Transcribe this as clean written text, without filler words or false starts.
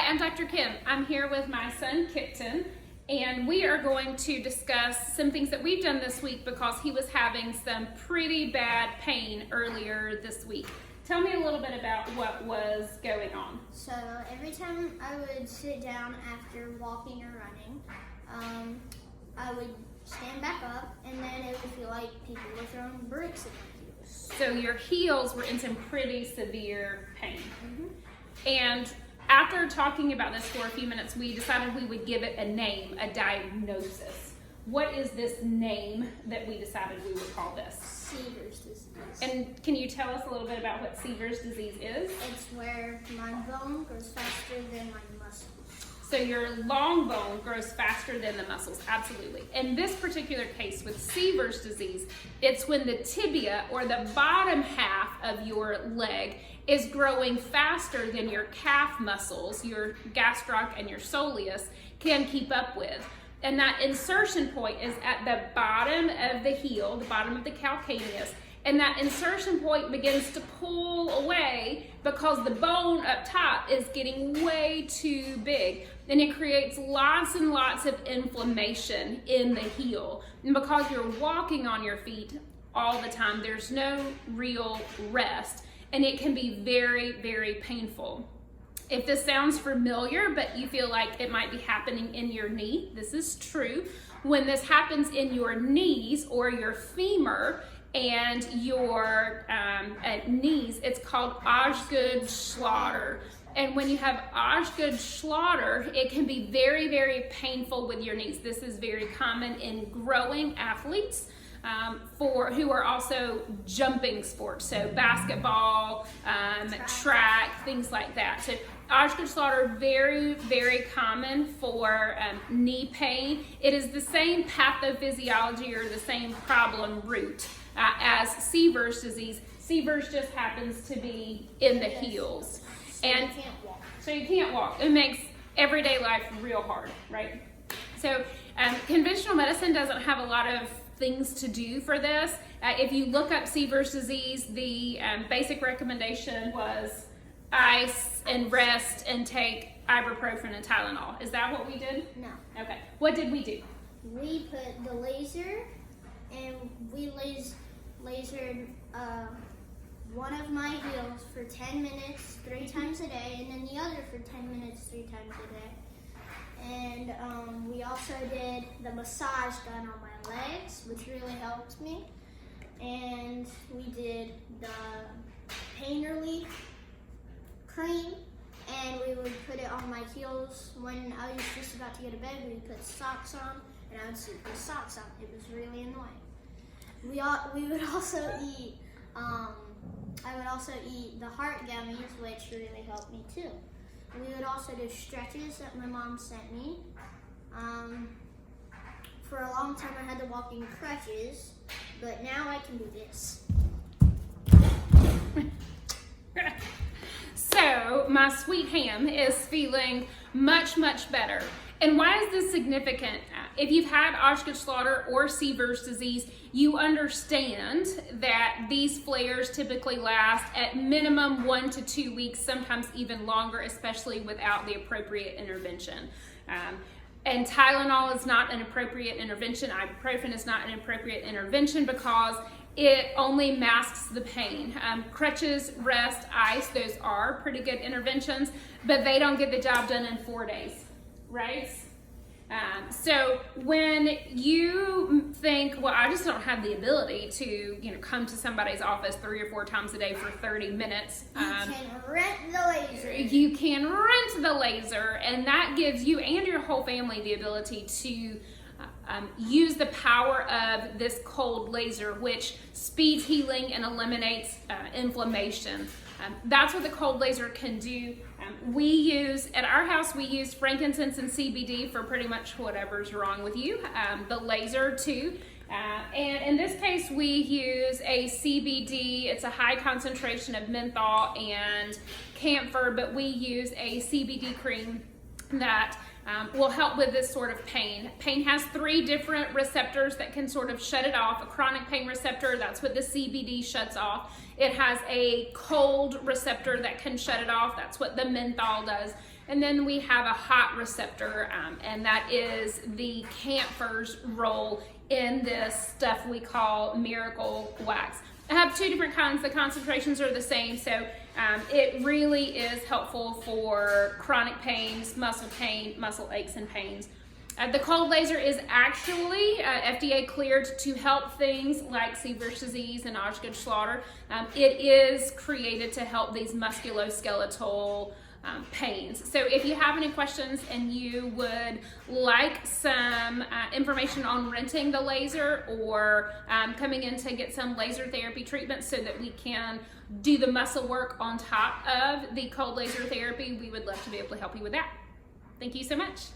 I'm Dr. Kim. I'm here with my son, Kipton, and we are going to discuss some things that we've done this week because he was having some pretty bad pain earlier this week. Tell me a little bit about what was going on. So every time I would sit down after walking or running, I would stand back up, and then it would feel like people were throwing bricks at my heels. So your heels were in some pretty severe pain. Mm-hmm. And after talking about this for a few minutes, we decided we would give it a name, a diagnosis. What is this name that we decided we would call this? Sever's disease. And can you tell us a little bit about what Sever's disease is? It's where my bone grows faster than my muscles. So your long bone grows faster than the muscles, absolutely. In this particular case with Sever's disease, it's when the tibia or the bottom half of your leg is growing faster than your calf muscles, your gastroc and your soleus, can keep up with. And that insertion point is at the bottom of the heel, the bottom of the calcaneus, and that insertion point begins to pull away because the bone up top is getting way too big. And it creates lots and lots of inflammation in the heel. And because you're walking on your feet all the time, there's no real rest. And it can be very, very painful. If this sounds familiar, but you feel like it might be happening in your knee, this is true. When this happens in your knees or your femur and your knees, it's called Osgood-Schlatter. And when you have Osgood-Schlatter, it can be very, very painful with your knees. This is very common in growing athletes who are also jumping sports, so basketball, track, things like that. So Osgood-Schlatter, very, very common for knee pain. It is the same pathophysiology or the same problem root as Sever's disease. Sever's just happens to be in the heels. And you can't walk. So you can't walk. It makes everyday life real hard, right? So conventional medicine doesn't have a lot of things to do for this. If you look up Sever's disease, the basic recommendation was ice and rest and take ibuprofen and Tylenol. Is that what we did? No. Okay. What did we do? We put the laser, and we lasered one of my heels for 10 minutes 3 times a day, and then the other for 10 minutes 3 times a day. And we also did the massage gun on my legs, which really helped me. And we did the pain relief cream, and we would put it on my heels. When I was just about to go to bed, we would put socks on, and I would sleep with socks on. It was really annoying. We would also eat, I would also eat the heart gummies, which really helped me too. We would also do stretches that my mom sent me. For a long time I had to walk in crutches, but now I can do this. So my sweet ham is feeling much, much better. And why is this significant? If you've had Osgood-Schlatter or Sever's disease, you understand that these flares typically last at minimum 1 to 2 weeks, sometimes even longer, especially without the appropriate intervention. And Tylenol is not an appropriate intervention. Ibuprofen is not an appropriate intervention because it only masks the pain. Crutches, rest, ice, those are pretty good interventions, but they don't get the job done in 4 days, right? So when you think, well, I just don't have the ability to, come to somebody's office 3 or 4 times a day for 30 minutes. You can rent the laser. You can rent the laser, and that gives you and your whole family the ability to use the power of this cold laser, which speeds healing and eliminates inflammation. That's what the cold laser can do. At our house, we use frankincense and CBD for pretty much whatever's wrong with you. The laser too. And in this case, we use a CBD. It's a high concentration of menthol and camphor, but we use a CBD cream that will help with this sort of pain. Pain has 3 different receptors that can sort of shut it off. A chronic pain receptor, that's what the CBD shuts off. It has a cold receptor that can shut it off. That's what the menthol does. And then we have a hot receptor, and that is the camphor's role in this stuff we call Miracle Wax. I have two different kinds. The concentrations are the same, so it really is helpful for chronic pains, muscle pain, muscle aches and pains. The cold laser is actually FDA cleared to help things like Sever's disease and Osgood-Schlatter. It is created to help these musculoskeletal pains. So if you have any questions and you would like some information on renting the laser or coming in to get some laser therapy treatment so that we can do the muscle work on top of the cold laser therapy, we would love to be able to help you with that. Thank you so much.